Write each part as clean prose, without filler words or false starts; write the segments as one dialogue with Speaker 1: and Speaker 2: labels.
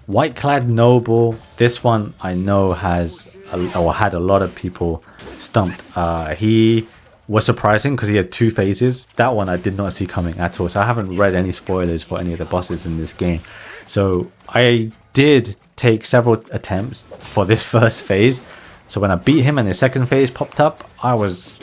Speaker 1: Whiteclad Noble. This one I know or had a lot of people stumped. He was surprising because he had two phases. That one I did not see coming at all. So I haven't read any spoilers for any of the bosses in this game. So I did take several attempts for this first phase. So when I beat him and his second phase popped up, I was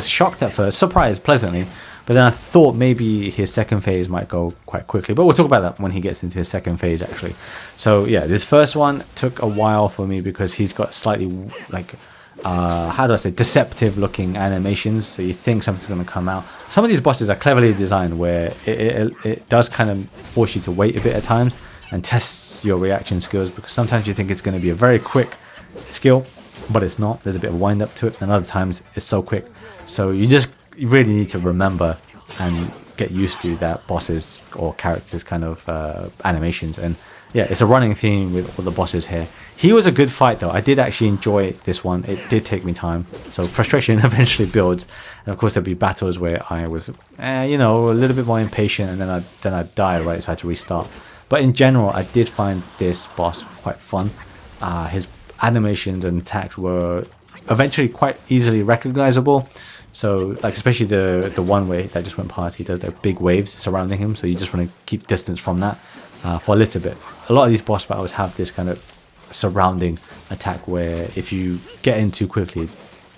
Speaker 1: shocked at first, surprised pleasantly. But then I thought maybe his second phase might go quite quickly. But we'll talk about that when he gets into his second phase, actually. So yeah, this first one took a while for me because he's got slightly, like, how do I say, deceptive looking animations. So you think something's going to come out. Some of these bosses are cleverly designed where it does kind of force you to wait a bit at times and tests your reaction skills, because sometimes you think it's going to be a very quick skill, but it's not. There's a bit of wind up to it, and other times it's so quick. So you really need to remember and get used to that bosses or characters kind of animations. And yeah, it's a running theme with all the bosses here. He was a good fight though. I did actually enjoy this one. It did take me time, so frustration eventually builds, and of course there'll be battles where I was a little bit more impatient, and then I died, right, so I had to restart. But in general, I did find this boss quite fun. His animations and attacks were eventually quite easily recognizable. So, like, especially the one way that just went past, he does the big waves surrounding him, so you just want to keep distance from that for a little bit. A lot of these boss battles have this kind of surrounding attack where if you get in too quickly,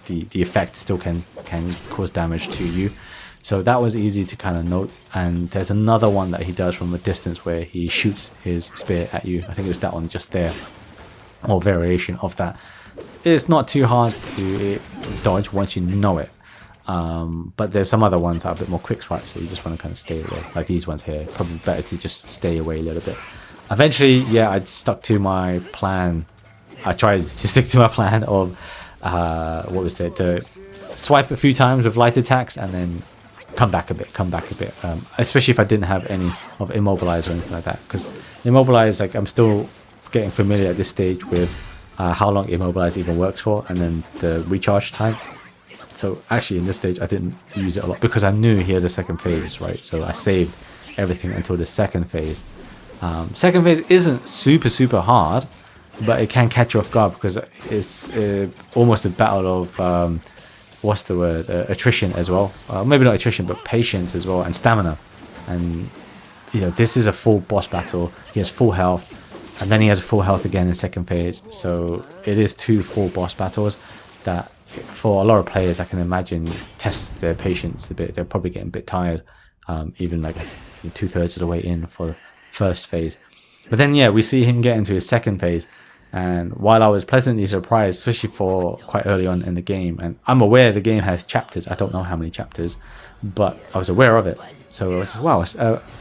Speaker 1: the effect still can cause damage to you. So that was easy to kind of note. And there's another one that he does from a distance where he shoots his spear at you. I think it was that one just there, or variation of that. It's not too hard to dodge once you know it. But there's some other ones that are a bit more quick swipe, so you just want to kind of stay away. Like these ones here, probably better to just stay away a little bit. Eventually, yeah, I stuck to my plan. I tried to stick to my plan of what was it? To swipe a few times with light attacks and then come back a bit. Especially if I didn't have any of immobilize or anything like that, because immobilize, like, I'm still getting familiar at this stage with how long immobilize even works for, and then the recharge time. So actually in this stage I didn't use it a lot because I knew he had a second phase, right? So I saved everything until the second phase. Second phase isn't super hard, but it can catch you off guard because it's almost a battle of what's the word, attrition as well. Maybe not attrition, but patience as well, and stamina. And this is a full boss battle. He has full health, and then he has full health again in second phase. So it is two full boss battles that, for a lot of players, I can imagine, test their patience a bit. They're probably getting a bit tired, even like 2/3 of the way in for the first phase. But then, yeah, we see him get into his second phase. And while I was pleasantly surprised, especially for quite early on in the game, and I'm aware the game has chapters, I don't know how many chapters, but I was aware of it. So I was, wow,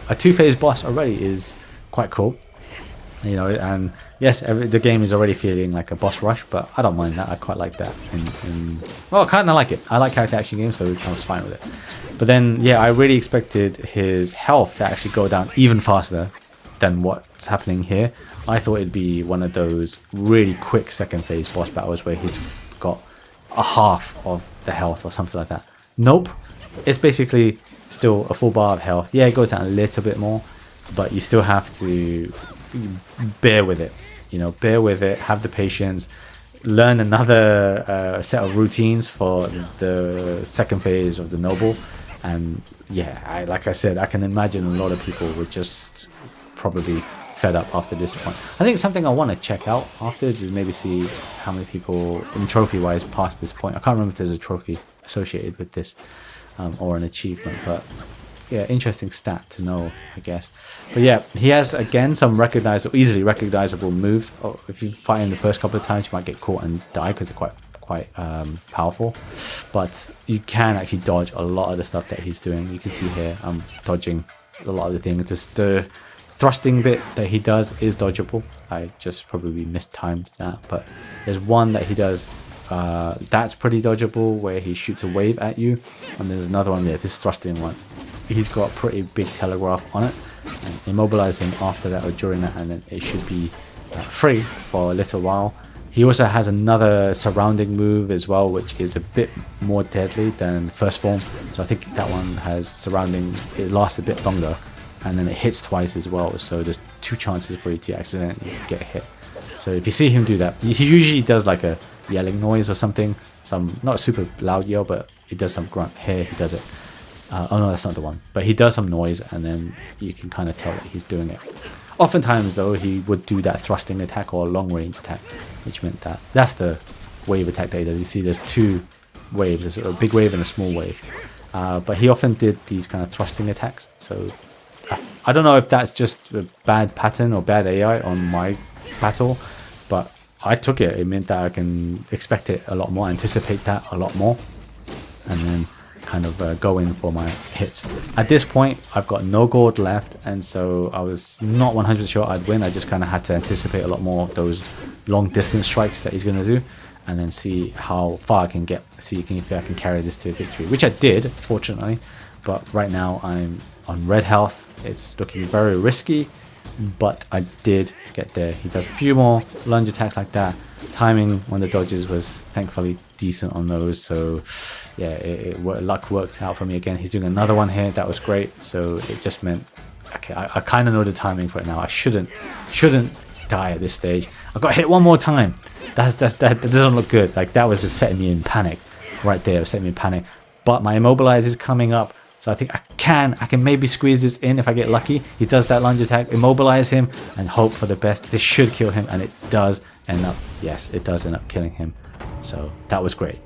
Speaker 1: a two-phase boss already is quite cool. And yes, the game is already feeling like a boss rush, but I don't mind that. I quite like that. Well, I kind of like it. I like character action games, so I was fine with it. But then, yeah, I really expected his health to actually go down even faster than what's happening here. I thought it'd be one of those really quick second phase boss battles where he's got a half of the health or something like that. Nope. It's basically still a full bar of health. Yeah, it goes down a little bit more, but you still have to bear with it. Bear with it, have the patience, learn another set of routines for the second phase of the Noble. And yeah, like I said, I can imagine a lot of people would just probably fed up after this point. I think something I want to check out afterwards is maybe see how many people in trophy wise past this point. I can't remember if there's a trophy associated with this or an achievement, but yeah, interesting stat to know, I guess. But yeah, he has again some easily recognizable moves. If you fight in the first couple of times, you might get caught and die because they're quite powerful. But you can actually dodge a lot of the stuff that he's doing. You can see here I'm dodging a lot of the things. Just the thrusting bit that he does is dodgeable. I just probably mistimed that, but there's one that he does that's pretty dodgeable where he shoots a wave at you, and there's another one there, this thrusting one. He's got a pretty big telegraph on it, and immobilize him after that or during that, and then it should be free for a little while. He also has another surrounding move as well, which is a bit more deadly than first form. So I think that one has surrounding, it lasts a bit longer. and then it hits twice as well. So there's 2 chances for you to accidentally get hit. So if you see him do that, he usually does like a yelling noise or something. Some not super loud yell, but he does some grunt. Here he does it. Oh no, that's not the one. But he does some noise, and then you can kind of tell that he's doing it. Oftentimes though, he would do that thrusting attack or long range attack, which meant that that's the wave attack that he does. You see there's 2 waves, there's a big wave and a small wave. But he often did these kind of thrusting attacks. So I don't know if that's just a bad pattern or bad AI on my battle, but I took it. It meant that I can expect it a lot more, anticipate that a lot more, and then kind of go in for my hits. At this point, I've got no gold left, and so I was not 100% sure I'd win. I just kind of had to anticipate a lot more of those long distance strikes that he's going to do, and then see how far I can get, see if I can carry this to a victory, which I did, fortunately. But right now I'm on red health. It's looking very risky, but I did get there. He does a few more lunge attacks like that. Timing on the dodges was thankfully decent on those, so yeah, luck worked out for me again. He's doing another one here. That was great. So it just meant, okay, I kind of know the timing for it now. I shouldn't die at this stage. I got hit one more time. That doesn't look good. Like, that was just setting me in panic right there. It was setting me in panic. But my immobilize is coming up, so I think I can maybe squeeze this in if I get lucky. He does that lunge attack, immobilize him, and hope for the best. This should kill him, and it does end up, yes, it does end up killing him. So that was great.